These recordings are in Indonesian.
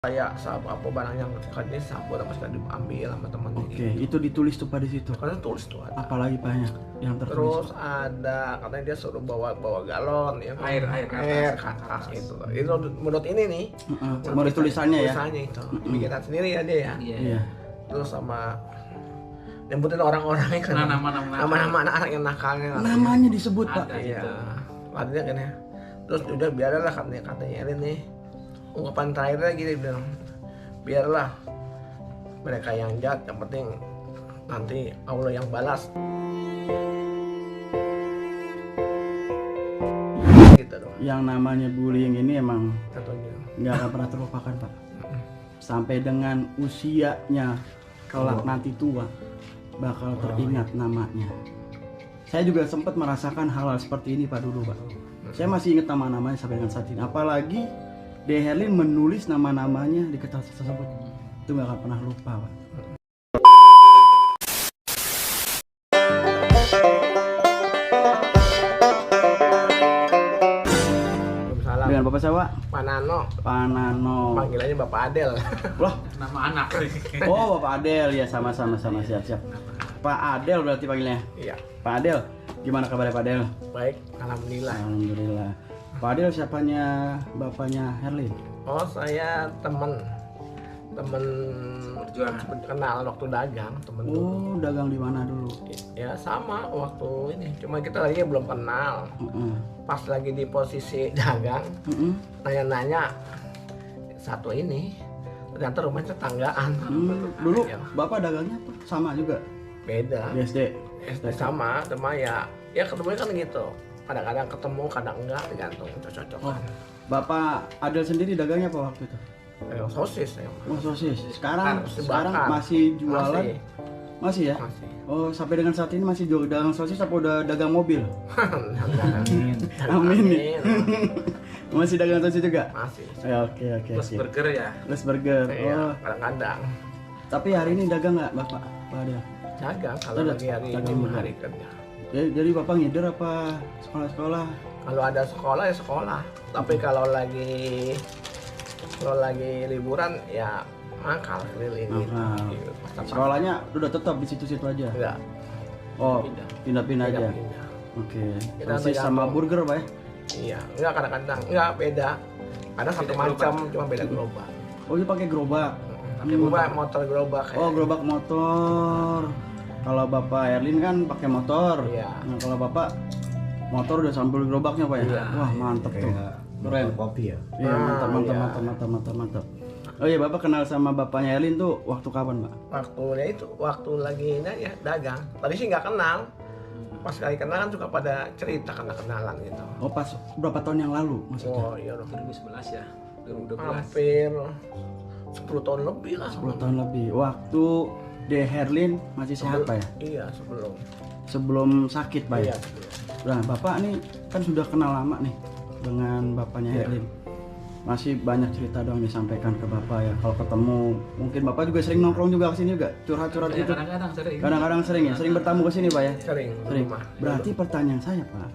kayak sabu apa barang yang katanya sabu apa sudah diambil sama teman. Oke, itu ditulis tuh Pak di situ. Karena tulis tuh ada. Apalagi Pak yang tertulis? Terus ada katanya dia suruh bawa galon ya Air ke atas itu. Itu menurut ini nih. Menurut tulisannya ya. Tulisannya itu. Bikinan sendiri ya dia ya. Iya. Terus sama nyebutin orang-orangnya kan. Nama-nama anak-anak yang nakalnya. Namanya disebut Pak. Iya. Katanya kan ya. Terus udah biarlah katanya Elin nih. Ungkapan terakhirnya gini bilang, biarlah mereka yang jahat, yang penting nanti Allah yang balas. Gitu dong. Yang namanya bullying ini emang Tentunya. nggak akan pernah terlupakan Pak. Sampai dengan usianya kelak nanti tua bakal teringat namanya. Saya juga sempat merasakan hal-hal seperti ini Pak dulu Pak. Saya masih ingat nama-namanya sampai dengan saat ini. Apalagi De Herlin menulis nama-namanya di kertas tersebut. Itu nggak akan pernah lupa Pak. Salam. Dengan Bapak siapa? Panano. Panano. Panggilannya Bapak Adel. Loh, Nama anak. oh Bapak Adel ya, sama-sama siap-siap. Pak Adel berarti panggilnya. Iya. Pak Adel, gimana kabarnya Pak Adel? Baik, alhamdulillah. Alhamdulillah. Pak Adel siapanya bapaknya Herlin? Oh, saya temen Perjuangan. kenal waktu dagang, temen dulu. Oh, dagang di mana dulu? Ya sama waktu ini, cuma kita lagi belum kenal. Pas lagi di posisi dagang, nanya-nanya satu ini, ternyata rumahnya tetanggaan. Dulu Ya, Bapak dagangnya apa? Sama juga? beda. Di SD? SD sama, cuma ya ketemunya kan gitu. Kadang-kadang ketemu, kadang enggak, tergantung Oh, cocok-cocokan. Bapak Adel sendiri dagangnya apa waktu itu? Sosis ya. Oh, sosis. Sekarang Bakar. masih jualan? Masih ya? Masih. Oh, sampai dengan saat ini masih jual dagang sosis apa udah dagang mobil? Amin. Amin. Masih dagang sosis juga? Masih. Ya, oke. Plus burger ya. Plus burger. Iya, Oh, kadang-kadang tapi hari ini dagang nggak Bapak? Pak Adel? dagang kalau Ada lagi hari dagang ini juga. hari kerja. Jadi Bapak ngider apa sekolah-sekolah? Kalau ada sekolah ya sekolah. Tapi kalau lagi liburan ya mangkal keliling gitu. Mangkal. Gitu. Sekolahnya udah tetap di situ-situ aja? Enggak. Oh, pindah-pindah aja? Pindah. Oke. Kita Sosis sama tergantung. burger Pak ya? Iya, enggak kadang-kadang. Enggak beda. Ada satu Beda macam gerobak. cuma beda gerobak. Oh, ini pakai gerobak? Tapi motor gerobak Oh, gerobak motor. Kalau Bapak Erlin kan pakai motor. Iya. Nah, kalau Bapak motor udah sambil gerobaknya Pak ya? Iya. Wah, mantep tuh. Keren. kopi ya. Iya, Ah, mantap, iya. mantap. Oh iya, Bapak kenal sama bapaknya Erlin tuh waktu kapan, Pak? Waktu lagi ini ya dagang. Tadi sih nggak kenal. Pas kali kenal kan suka pada cerita karena kenalan gitu. Oh, pas berapa tahun yang lalu maksudnya? Oh iya, udah 2011 ya. 2012. hampir 10 tahun lebih lah. 10 tahun lebih. Waktu De Herlin masih sehat, Pak ya? Iya, sebelum. Sebelum sakit, Pak ya? Iya, sebelum. Nah, Bapak nih kan sudah kenal lama nih dengan bapaknya Iya. Herlin. Masih banyak cerita dong disampaikan ke Bapak ya. Kalau ketemu, mungkin Bapak juga sering nongkrong juga ke sini juga, curhat-curhat Ya, gitu. kadang-kadang sering. Kadang-kadang sering ya, sering bertamu ke sini, Pak ya? Sering. Sering. Rumah. Berarti pertanyaan saya, Pak,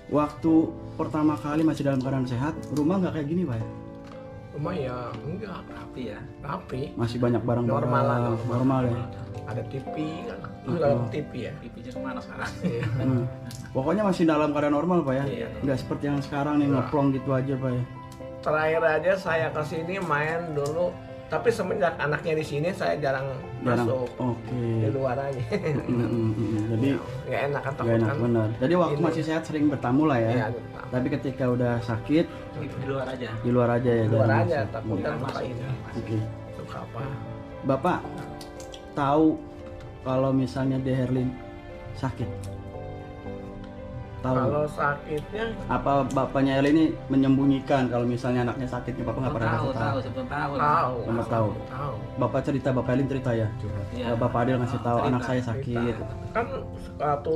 waktu pertama kali masih dalam keadaan sehat, rumah nggak kayak gini, Pak ya? Rumah ya enggak Rapi ya. rapi. Masih banyak barang-barang Normal lah, normal ya. Ada TV kan. Itu dalam TV ya. Pipinya kemana sekarang? Iya. Pokoknya masih dalam keadaan normal, Pak ya. Iya. Nggak seperti yang sekarang nih ngeplong gitu aja, Pak ya. Terakhir aja saya ke sini main dulu, tapi semenjak anaknya di sini saya jarang masuk. Oke. Di luar aja. Jadi Nggak enak kan nggak takut enak kan. benar. Jadi waktu Ini. masih sehat sering bertamu lah ya. Iya, Tapi ketika udah sakit Di luar aja. di luar aja ya. di luar jarang aja masuk. takut kan Masuk. suka ini. Oke. Suka apa? Bapak tahu kalau misalnya De Herlin sakit? Tahu? Kalau sakitnya Apa bapaknya Erlin ini menyembunyikan kalau misalnya anaknya sakit? Bapak nggak pernah kasih Tahu, sebelum tahu. tahu. Sama tahu. Tahu. Bapak cerita, Bapak Erlin cerita ya. Iya. Bapak Adel ngasih tahu Cerita. anak saya sakit. Kan waktu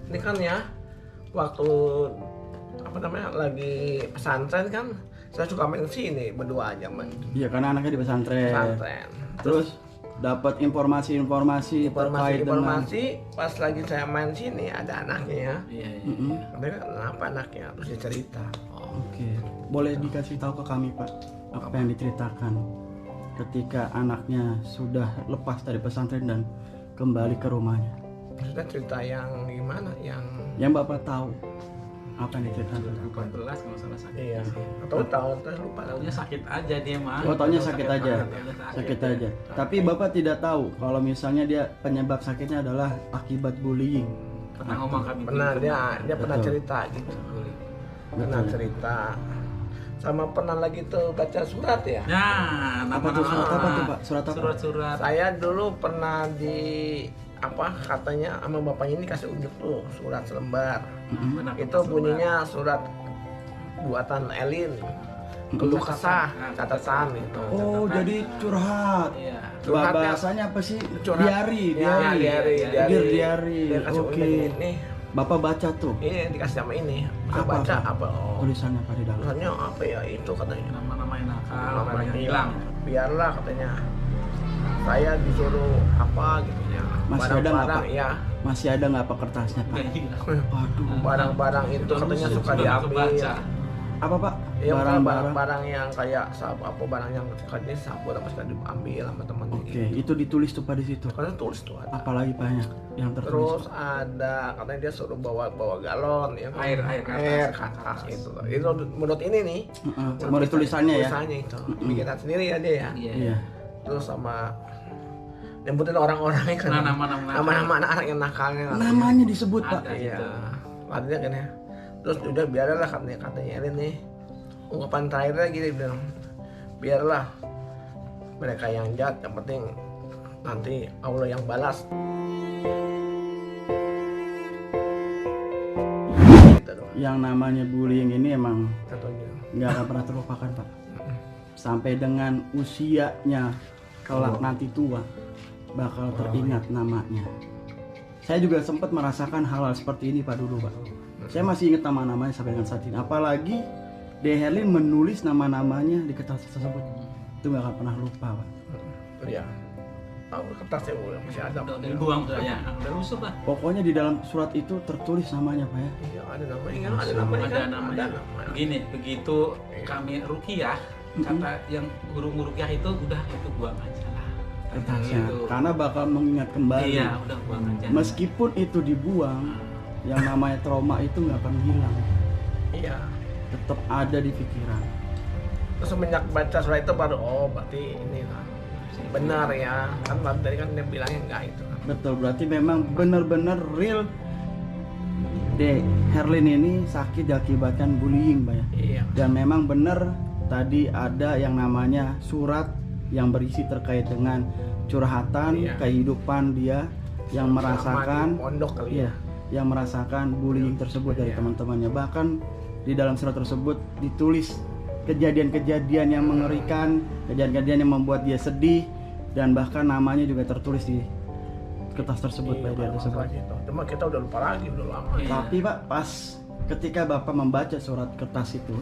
ini kan ya waktu apa namanya lagi pesantren kan saya suka main sini berdua aja main Iya, karena anaknya di pesantren. pesantren. Terus dapat informasi terkait dengan. Informasi pas lagi saya main sini ada anaknya ya. Iya, iya. Mm-mm. Katanya kenapa anaknya terus dia cerita. Oke, boleh dikasih tahu ke kami Pak apa yang diceritakan ketika anaknya sudah lepas dari pesantren dan kembali ke rumahnya? Maksudnya cerita yang gimana? Yang Bapak tahu apa yang diceritakan? 14 kalau salah sakit. Iya. Atau tahu lupa. Taunya sakit aja dia mah. Oh, taunya sakit aja. Taunya Sakit aja. Tapi Bapak tidak tahu kalau misalnya dia penyebab sakitnya adalah akibat bullying. Pernah ngomong kami. Pernah dia pernah Betul. cerita gitu. Pernah Betul. cerita. Sama pernah lagi tuh baca surat ya. Nah, Apa tuh surat apa tuh Pak? Surat apa? Surat-surat. Saya dulu pernah di katanya sama bapaknya ini kasih unjuk tuh surat selembar. Benar, Itu bunyinya surat buatan Elin. Keluh kesah, catatan itu. Oh, jadi curhat. Iya. Curhatnya- Bahasanya apa sih? Curhat. Diari. Diari. Diari. Dia kasih Oke. unjuk ini. Bapak baca tuh Ini dikasih sama ini. Saya Apa, baca apa? apa? Oh, tulisannya apa di dalam? tulisannya apa ya itu katanya. Nama-nama yang nakal, Namanya yang hilang. Biarlah katanya. Saya disuruh apa gitu ya. Masih ada nggak, Pak? Ya. Masih ada nggak Pak kertasnya Pak? Udah hilang. Waduh. Barang-barang itu katanya suka Sudah diambil. kebaca. Apa Pak? Ya Barang-barang. barang-barang yang kayak sapu apa barang yang katanya sapu apa suka diambil sama temannya. Oke, itu ditulis tuh Pak di situ. Karena tulis tuh ada. Apalagi banyak yang tertulis. Terus ada katanya dia suruh bawa galon ya. Air ke atas itu. Itu menurut ini nih. Menurut tulisannya ya. Tulisannya itu. Bikinan sendiri ya dia ya. Iya. Iya. Terus sama nyebutin orang-orang yang kan. Nah, nama-nama nakal. Nama-nama anak yang nakalnya. Namanya disebut Pak. Ada. Iya. gitu. Katanya kan ya. Terus udah biarlah katanya Elin nih. Ungkapan terakhirnya gini dia bilang. Biarlah mereka yang jahat, yang penting nanti Allah yang balas. Gitu doang. Yang namanya bullying ini emang Contohnya. nggak akan pernah terlupakan Pak. Sampai dengan usianya kelak nanti tua bakal teringat namanya. Saya juga sempat merasakan hal-hal seperti ini Pak dulu Pak. Saya masih ingat nama-namanya sampai dengan saat ini. Apalagi De Herlin menulis nama-namanya di kertas tersebut. Itu nggak akan pernah lupa Pak. Iya. Tahu kertasnya masih ada. Udah dibuang tuh ya. Udah rusuh lah. Pokoknya di dalam surat itu tertulis namanya Pak ya. Iya, ada namanya kan, ada namanya Ada kan? namanya. Ada namanya. Begini, begitu kami rukiah, kata yang guru rukiah itu udah itu buang aja lah. Kertasnya. Gitu. Karena bakal mengingat kembali. Iya, udah buang aja. Meskipun itu dibuang, yang namanya trauma itu nggak akan hilang. Iya. Tetap ada di pikiran. Terus semenjak baca surat itu baru berarti ini lah. Benar ya. Kan tadi kan dia bilangnya enggak itu kan. Betul, berarti memang benar-benar real De Herlin ini sakit diakibatkan bullying, Pak ya. Iya. Dan memang benar tadi ada yang namanya surat yang berisi terkait dengan curhatan Iya. kehidupan dia yang Selama merasakan di pondok kali iya, ya. yang merasakan bullying tersebut dari Iya. teman-temannya. Bahkan di dalam surat tersebut ditulis kejadian-kejadian yang mengerikan, kejadian-kejadian yang membuat dia sedih, dan bahkan namanya juga tertulis di kertas tersebut Iya, Pak dia kalau tersebut. masalah gitu. Cuma kita udah lupa lagi, udah lama. Iya. Tapi Pak, pas ketika Bapak membaca surat kertas itu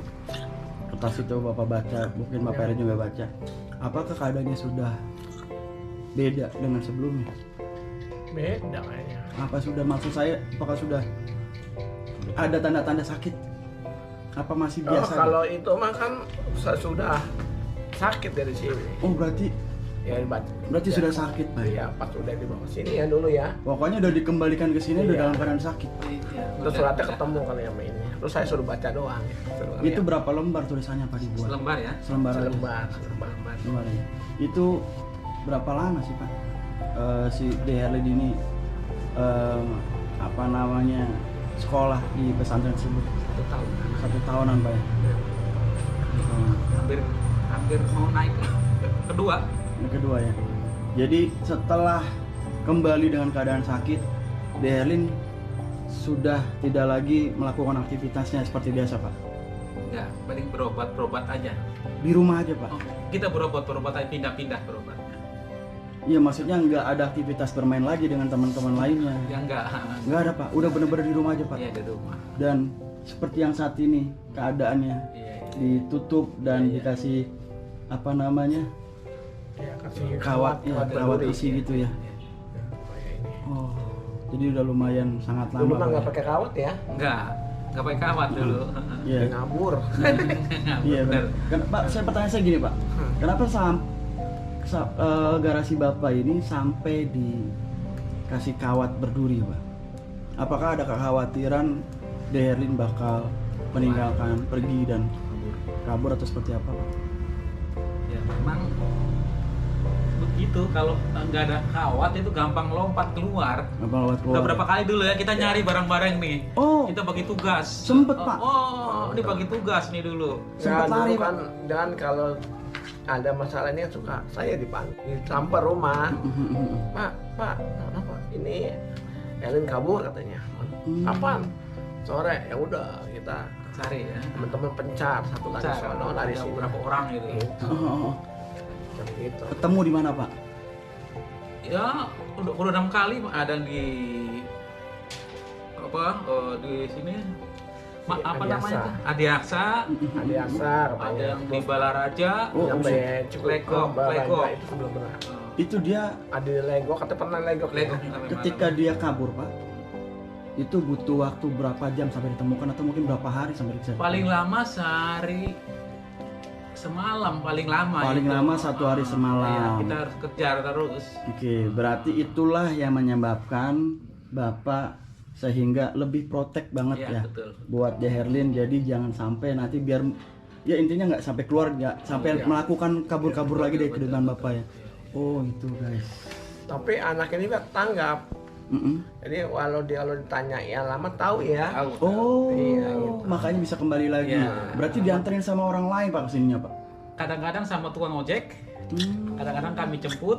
Bapak baca, mungkin Bapak Eri juga baca. Apakah keadaannya sudah beda dengan sebelumnya? Beda kayaknya. Apa sudah, maksud saya, apakah sudah ada tanda-tanda sakit? Apa masih Oh, biasa? kalau itu mah kan sudah sakit dari sini. Oh, berarti Ya berarti ya. sudah sakit Pak. Iya, pas udah dibawa sini ya dulu ya. Pokoknya udah dikembalikan ke sini udah Iya. dalam keadaan sakit. Iya, Terus suratnya ketemu kali sama ini. Terus saya suruh baca doang. Suruh Itu lihat. berapa lembar tulisannya Pak dibuat? Selembar ya. Selembar aja. Selembar. Lembar aja. Itu berapa lama sih Pak? Si De Herlin ini apa namanya sekolah di pesantren tersebut? 1 tahun. 1 tahunan Pak ya? Hampir mau naik kedua. Yang kedua ya. Jadi setelah kembali dengan keadaan sakit, De Herlin sudah tidak lagi melakukan aktivitasnya seperti biasa Pak. Enggak, paling berobat aja. Di rumah aja Pak. Oh, kita berobat aja, pindah-pindah berobatnya. Iya, maksudnya nggak ada aktivitas bermain lagi dengan teman-teman lainnya. Ya enggak. Nggak ada Pak. Udah bener-bener di rumah aja Pak. Iya, di rumah. Dan seperti yang saat ini keadaannya Iya. ditutup dan Iya. dikasih apa namanya Ya, kasih kawat berduri. isi gitu ya. Ya, kayak ini. Oh, jadi udah lumayan sangat Dulu lama mah nggak Pak. pakai kawat ya. Enggak. nggak pakai kawat dulu. Iya. Ngabur. Iya Bener. benar. Pak, pertanyaan saya gini Pak, kenapa garasi Bapak ini sampai dikasih kawat berduri Pak? Apakah ada kekhawatiran Herlin bakal meninggalkan, pergi dan kabur atau seperti apa Pak? Ya memang begitu, kalau nggak ada kawat itu gampang lompat keluar. Gampang lewat keluar. Udah berapa kali dulu ya kita nyari barang-barang nih. Oh. Kita bagi tugas. Sempet, Pak. Oh, ini bagi tugas nih dulu. Sempat Ya, lari, dulu kan, dan kalau ada masalah ini suka saya dipanggil sampai rumah. Pak, apa? Ini Herlin kabur katanya. Kapan? Sore. Ya udah kita Cari ya. teman-teman pencar satu lari Cari, sono lari ada sini. berapa orang gitu. Gitu. Oh. Gitu. Ketemu di mana Pak? Ya udah 6 kali ada di apa di sini apa Adiaksa. namanya itu? Adiaksa, Ada Asar, ada yang di Balaraja, Oh, sampai Lego, Lego. itu belum pernah. Itu dia Ada Lego, kata pernah Lego. Lego ketika dia kabur Pak, itu butuh waktu berapa jam sampai ditemukan atau mungkin berapa hari sampai ditemukan? paling lama sehari semalam, paling lama. Paling itu. lama 1 hari semalam. Iya, kita harus kejar terus. Oke, berarti itulah yang menyebabkan Bapak sehingga lebih protek banget Iya, ya betul. buat Herlin. Jadi jangan sampai nanti biar ya intinya nggak sampai keluar, nggak sampai Iya. melakukan kabur-kabur Betul, lagi dari betul, kehidupan betul, Bapak ya. iya. Oh itu guys. Tapi anak ini juga tanggap. Mm-mm. Jadi kalau ditanya ya lama tahu ya. Tahu. Oh, Iya, gitu. makanya bisa kembali lagi. Iya. Berarti dianterin sama orang lain Pak kesininya Pak. Kadang-kadang sama tukang ojek, Hmm. kadang-kadang kami jemput,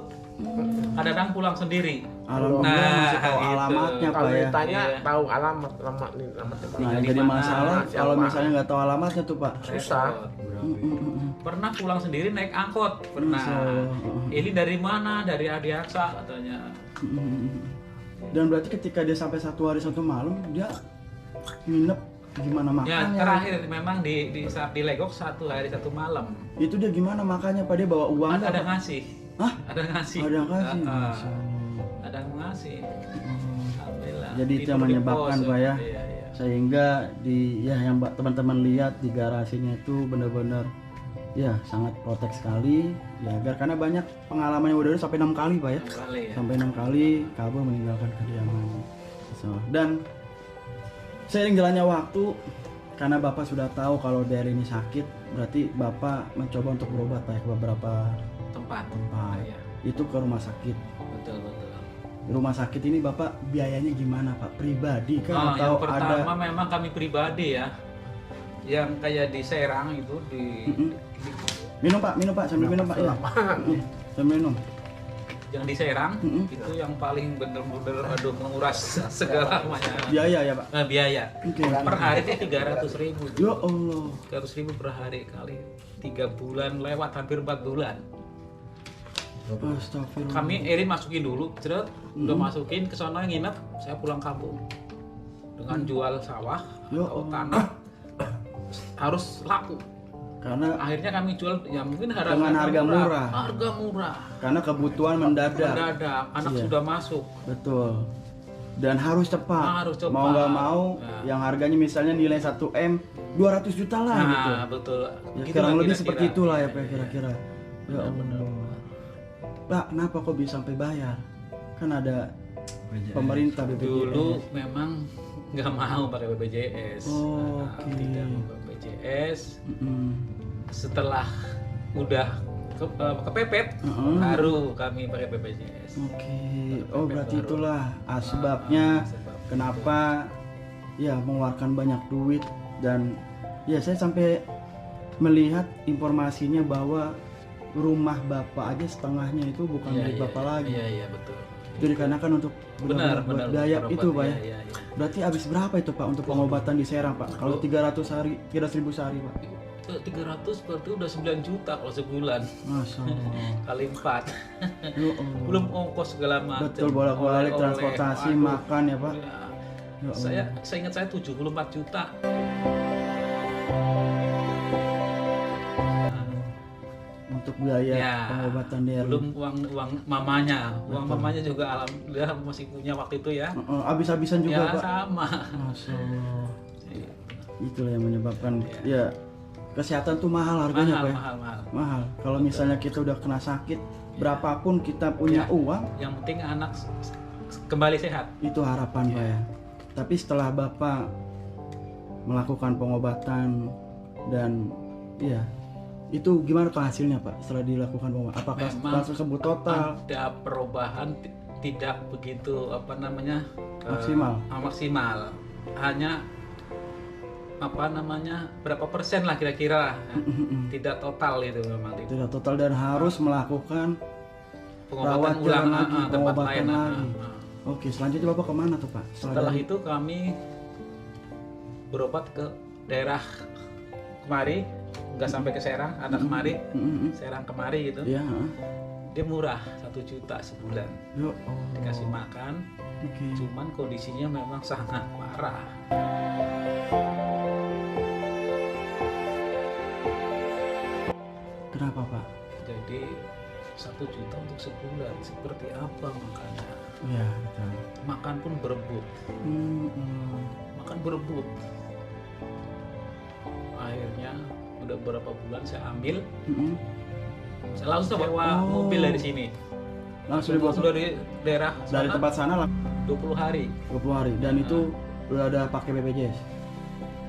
kadang-kadang pulang sendiri. Alhamdulillah Nah, masih tahu gitu. alamatnya Pak Kalau ya. ditanya Iya. tahu alamatnya Pak. Nah, yang di jadi mana, masalah siapa? kalau misalnya nggak tahu alamatnya tuh Pak. Susah. Pernah pulang sendiri naik angkot, pernah. Masya Allah. Ini dari mana? Dari Adiaksa katanya. Dan berarti ketika dia sampai 1 hari 1 malam dia nginep gimana Ya makannya? terakhir memang di saat di Legok 1 hari 1 malam. Itu dia gimana makannya Pak? Dia bawa uang nggak, Ada Pak? ngasih. Hah? Ada ngasih. Ada yang kasih. Ah, ah. Masya Allah. Ada yang ngasih. Alhamdulillah. Jadi itu Tidur yang di menyebabkan pos, Pak ya. Iya, iya. Sehingga di ya yang teman-teman lihat di garasinya itu benar-benar ya sangat protek sekali ya agar karena banyak pengalaman yang udah sampai 6 kali Pak ya. 6 kali ya. Sampai 6 kali kabur meninggalkan kediaman. So, dan seiring jalannya waktu karena Bapak sudah tahu kalau Herlin ini sakit, berarti Bapak mencoba untuk berobat Pak ya, ke beberapa Tempat. tempat. Iya. Itu ke rumah sakit. Betul, betul. Di rumah sakit ini Bapak biayanya gimana Pak? Pribadi kan Oh, atau yang pertama ada memang kami pribadi ya. Yang kayak di Serang itu minum Pak, sambil minum Pak ya. Sambil minum. yang di Serang itu yang paling bener-bener aduh menguras segala macam Biaya ya Pak. biaya. Oke. Per hari itu 300.000. Ya Allah. 300.000 per hari kali 3 bulan lewat hampir 4 bulan. Astagfirullah. Kami Erin masukin dulu, ceret, udah masukin ke sana nginep, saya pulang kampung dengan jual sawah Ya atau Allah. tanah harus laku. Karena Akhirnya kami jual ya mungkin Dengan harga murah. Harga murah. karena kebutuhan mendadak. Mendadak, anak Iya. sudah masuk. Betul. Dan harus cepat. Harus cepat. Mau nggak mau, Nah. yang harganya misalnya nilai 1 M, 200 juta lah gitu. Nah, betul. Ya, Itulah kurang lebih kira-kira. seperti itulah ya Pak Iya, kira-kira. Ya Benar-benar. Allah. Pak, kenapa kok bisa sampai bayar? Kan ada pemerintah BPJS. Dulu memang nggak mau pakai BPJS. Oh, Nah, oke. tidak mau BPJS. Mm-mm. Setelah udah kepepet, Heeh. baru kami pakai BPJS. Oke. Oh, berarti Baru. itulah asbabnya Sebab. kenapa ya mengeluarkan banyak duit. Dan ya saya sampai melihat informasinya bahwa rumah Bapak aja setengahnya itu bukan Iya, milik iya, Bapak lagi. Iya, betul. Itu dikarenakan untuk Benar, buat benar. biaya berobat, itu Pak ya. iya, iya. Berarti habis berapa itu Pak untuk pengobatan di Serang Pak? Kalau 300.000 sehari Pak. Itu 300 berarti udah 9 juta kalau sebulan Masya Allah. kali 4. Ya Allah. Belum ongkos segala macam. Betul, bolak-balik Oleh-oleh. transportasi, Waduh. makan ya Pak. Ya. Ya Allah. Saya ingat saya 74 juta. Untuk biaya Ya, pengobatan di Herlin. belum uang mamanya. Uang mamanya juga alhamdulillah masih punya waktu itu ya. Habis-habisan juga Ya Pak. sama. Masya Allah. Iya. Itulah yang menyebabkan ya kesehatan tuh mahal harganya Pak ya. Mahal. Kalau misalnya kita udah kena sakit, berapapun kita punya uang, Yang penting anak kembali sehat. itu harapan Pak ya. Tapi setelah Bapak melakukan pengobatan dan ya itu gimana Pak hasilnya Pak setelah dilakukan pengobatan? Apakah Memang langsung sembuh total? Ada perubahan tidak begitu maksimal. Hanya berapa persen lah kira-kira. Tidak total itu memang. Tidak total dan harus melakukan Pengobatan rawat ulang jalan lagi, tempat pengobatan lain. lagi. Oke, selanjutnya Bapak kemana tuh Pak? Setelah itu kami berobat ke daerah kemari, nggak sampai ke Serang, ada kemari, Serang kemari gitu. Iya. Dia murah, 1 juta sebulan. Dikasih makan, Oke. cuman kondisinya memang sangat parah. Kenapa Pak? Jadi 1 juta untuk sebulan, seperti apa makannya? Iya, betul. Makan pun berebut, makan berebut. Akhirnya udah berapa bulan saya ambil, saya langsung bawa mobil dari sini. Langsung dibawa dari daerah dari sana, tempat sana lah 20 hari 20 hari dan itu udah ada pakai BPJS.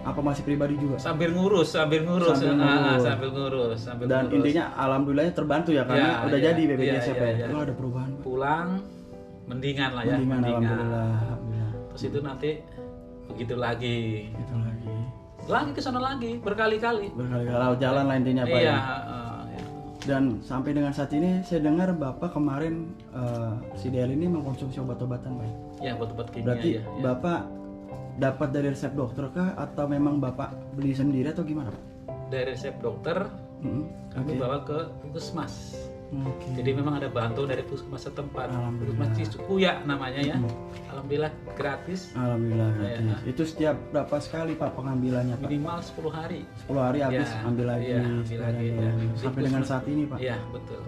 Apa masih pribadi juga? sambil ngurus. Sambil ngurus. Dan ngurus. intinya alhamdulillahnya terbantu ya karena udah jadi BPJS ya Pak. Itu ada perubahan Pak. Pulang mendingan lah ya. Mendingan. Alhamdulillah. Terus itu nanti begitu lagi. Itu lagi. Lagi ke sana lagi berkali-kali. Berkali-kali jalan lah intinya Pak Iya. ya. Dan sampai dengan saat ini saya dengar Bapak kemarin si Del ini mengkonsumsi obat-obatan Pak. Ya obat-obat kimia. Berarti ya. Bapak dapat dari resep dokter kah atau memang Bapak beli sendiri atau gimana Pak? Dari resep dokter kami bawa ke puskesmas. Oke. Jadi memang ada bantu dari puskesmas setempat. Alhamdulillah. Puskesmas Cisukuya namanya ya. Alhamdulillah gratis. Alhamdulillah gratis. Ya. Itu setiap berapa sekali Pak pengambilannya Pak? Minimal 10 hari. 10 hari habis Ya, ambil lagi. iya, ambil lagi, ya. Sampai dengan saat ini Pak. Iya betul.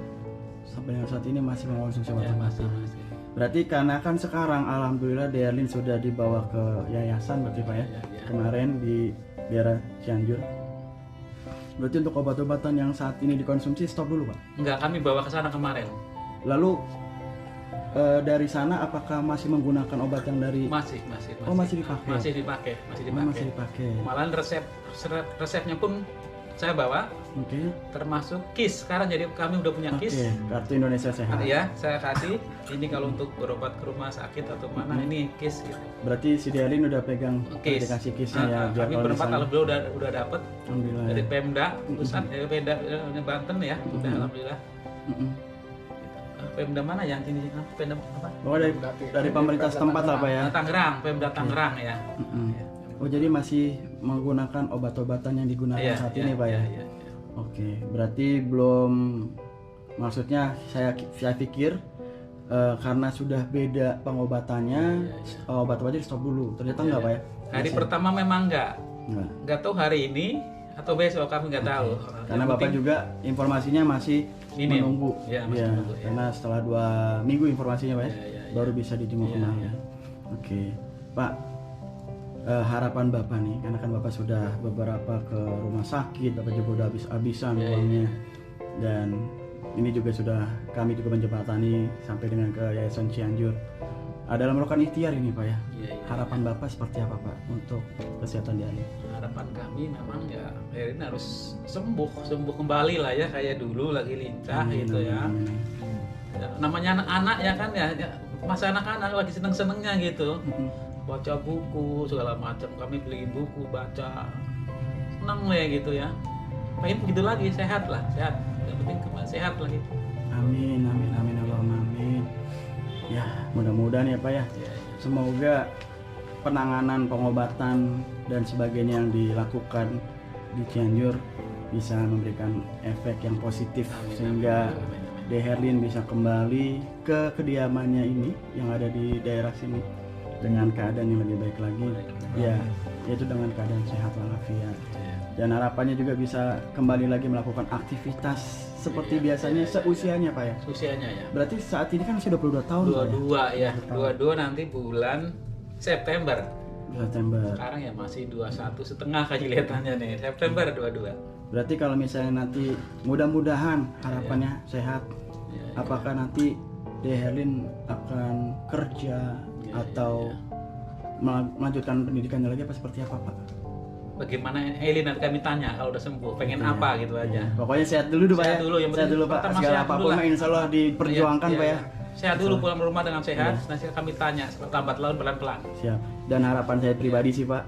Sampai dengan saat ini masih mengkonsumsi Ya, obat-obatan. masih. Berarti karena kan sekarang alhamdulillah Derlin sudah dibawa ke yayasan berarti Pak ya. Ya. Kemarin di daerah Cianjur. Berarti untuk obat-obatan yang saat ini dikonsumsi stop dulu Pak. Enggak, kami bawa ke sana kemarin. Lalu dari sana apakah masih menggunakan obat yang dari Masih. Oh, masih dipakai? Masih dipakai. Masih dipakai. Malahan resepnya pun saya bawa, Oke. termasuk KIS. Sekarang jadi kami udah punya Oke, KIS. kartu Indonesia Sehat. Ya, saya kasih. Ini kalau untuk berobat ke rumah sakit atau mana ini KIS gitu. Berarti si Derlin udah pegang KIS. dikasih kisnya ya. biar Kami kalau berempat misalnya- alhamdulillah udah dapat Alhamdulillah. dari Pemda, pusat Pemda Banten ya, udah alhamdulillah. Mm-mm. Pemda mana yang sini? Pemda apa? Pokoknya dari pemerintah setempat lah Pak ya. Tangerang, Pemda Tangerang ya. Mm-mm. Oh jadi masih menggunakan obat-obatan yang digunakan Iya, saat iya, ini Pak ya? iya. Oke, berarti belum, maksudnya saya pikir karena sudah beda pengobatannya, obat-obatnya di stop dulu. Ternyata enggak Pak ya? Hari Masih? pertama memang Enggak. nggak tahu hari ini atau besok kami nggak tahu. Karena Yang Bapak penting juga informasinya masih Minim. menunggu. Ya, masih menunggu, ya. Karena setelah 2 minggu informasinya Pak ya, Ya, ya, baru bisa dijenguk Ya, kembali. ya. Oke, Pak, harapan Bapak nih, karena kan Bapak sudah beberapa ke rumah sakit, Bapak juga udah habis-habisan Ya, uangnya, dan ini juga sudah kami juga menjembatani sampai dengan ke Yayasan Cianjur. Dalam melakukan ikhtiar ini Pak ya, Iya, iya. harapan Bapak seperti apa Pak untuk kesehatan dia ini? Harapan kami memang ya Erin harus sembuh kembali lah ya kayak dulu lagi lincah Amin, gitu ya. amin, amin. Ya, namanya anak-anak ya kan ya, masa anak-anak lagi seneng-senengnya gitu. Mm-mm. Baca buku segala macam, kami beli buku baca, senang lah ya gitu ya. Pengen begitu lagi, sehat lah, sehat. Yang penting kembali sehat lagi. Amin, amin, amin, Allahumma amin. Ya, mudah-mudahan ya Pak ya. Ya, ya. Semoga penanganan, pengobatan dan sebagainya yang dilakukan di Cianjur bisa memberikan efek yang positif Amin, sehingga amin, amin, amin. Deherlin bisa kembali ke kediamannya ini yang ada di daerah sini dengan keadaan yang lebih baik lagi, ya, yaitu dengan keadaan sehat walafiat. Ya. Dan harapannya juga bisa kembali lagi melakukan aktivitas seperti biasanya seusianya Pak ya. Usianya ya. Berarti saat ini kan sudah 22 tahun Pak ya? 22 ya, 22 nanti bulan September. September. Sekarang ya masih 21,5 kelihatannya nih. September 22. Berarti kalau misalnya nanti mudah-mudahan harapannya sehat, Ya, apakah nanti De Herlin akan kerja atau melanjutkan pendidikannya lagi apa seperti apa Pak? bagaimana Elin nanti kami tanya kalau udah sembuh pengen apa gitu aja. Pokoknya sehat dulu Pak Sehat ya. dulu, yang Sehat penting dulu Pak. pertama Segala sehat apapun dulu lah. mah insya Allah diperjuangkan Iya, Pak ya. iya. Sehat dulu pulang rumah dengan sehat, nanti kami tanya lambat laun pelan-pelan. Siap. Dan harapan saya pribadi sih Pak,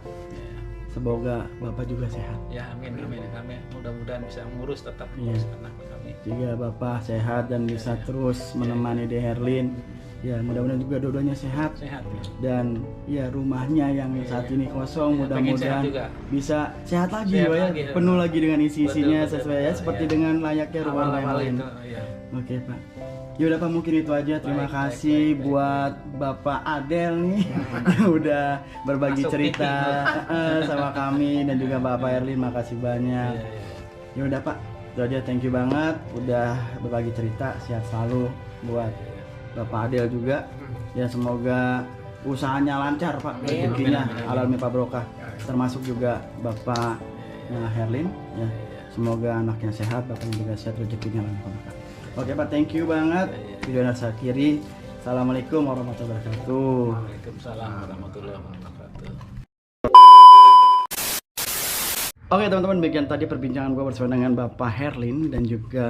semoga Bapak juga sehat. Ya amin amin kami mudah-mudahan bisa mengurus tetap Iya. mengurus anak kami. Jika Bapak sehat dan bisa terus menemani De Herlin, ya mudah-mudahan juga dua-duanya sehat. Sehat. Dan ya rumahnya yang saat ini kosong Iya, pengen sehat mudah-mudahan juga. bisa sehat lagi Sehat Pak ya, lagi, penuh lagi dengan isi-isinya Betul, sesuai ya betul, seperti iya. dengan layaknya rumah Awal-awal lain. itu, iya. Oke Pak. Yaudah Pak mungkin itu aja. Terima Baik, kasih baik, buat Bapak Adel nih yang udah berbagi Masuk cerita TV. sama kami dan juga Bapak Erlin, makasih banyak. Iya, iya. Yaudah Pak, itu aja, thank you banget udah berbagi cerita. Sehat selalu buat Bapak Adel juga. Ya semoga usahanya lancar Pak, Amin, rezekinya amin, amin. halal mimpa barokah. Termasuk juga Bapak Herlin ya. Semoga anaknya sehat, bapaknya juga sehat, rezekinya halal mimpa barokah. Oke Pak, thank you banget. Video saya akhiri. Assalamualaikum warahmatullahi wabarakatuh. Waalaikumsalam warahmatullahi wabarakatuh. Oke teman-teman, demikian tadi perbincangan gue bersama dengan Bapak Herlin dan juga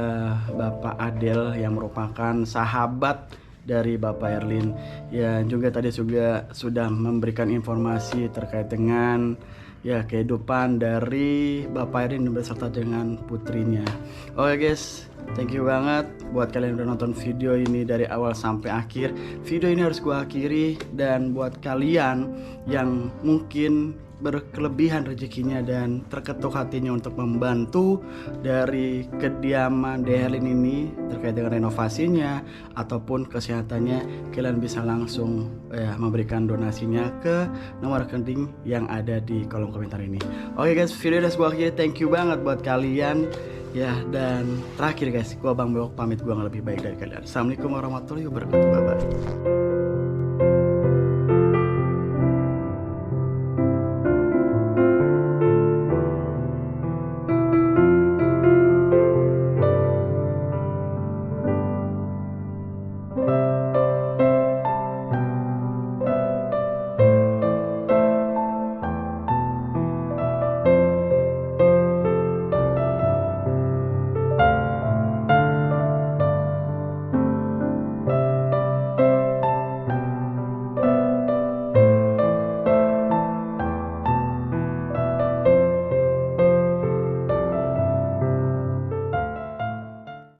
Bapak Adel yang merupakan sahabat dari Bapak Herlin. Ya juga tadi juga sudah memberikan informasi terkait dengan ya kehidupan dari Bapak Herlin beserta dengan putrinya. Oke guys, thank you banget buat kalian yang udah nonton video ini dari awal sampai akhir. Video ini harus gue akhiri, dan buat kalian yang mungkin berkelebihan rezekinya dan terketuk hatinya untuk membantu dari kediaman De Herlin ini terkait dengan renovasinya ataupun kesehatannya, kalian bisa langsung memberikan donasinya ke nomor rekening yang ada di kolom komentar ini. Oke guys, video udah gua akhiri. Thank you banget buat kalian ya, dan terakhir guys, gua Bang Bewok pamit, gua nggak lebih baik dari kalian. Assalamualaikum warahmatullahi wabarakatuh. Bye bye.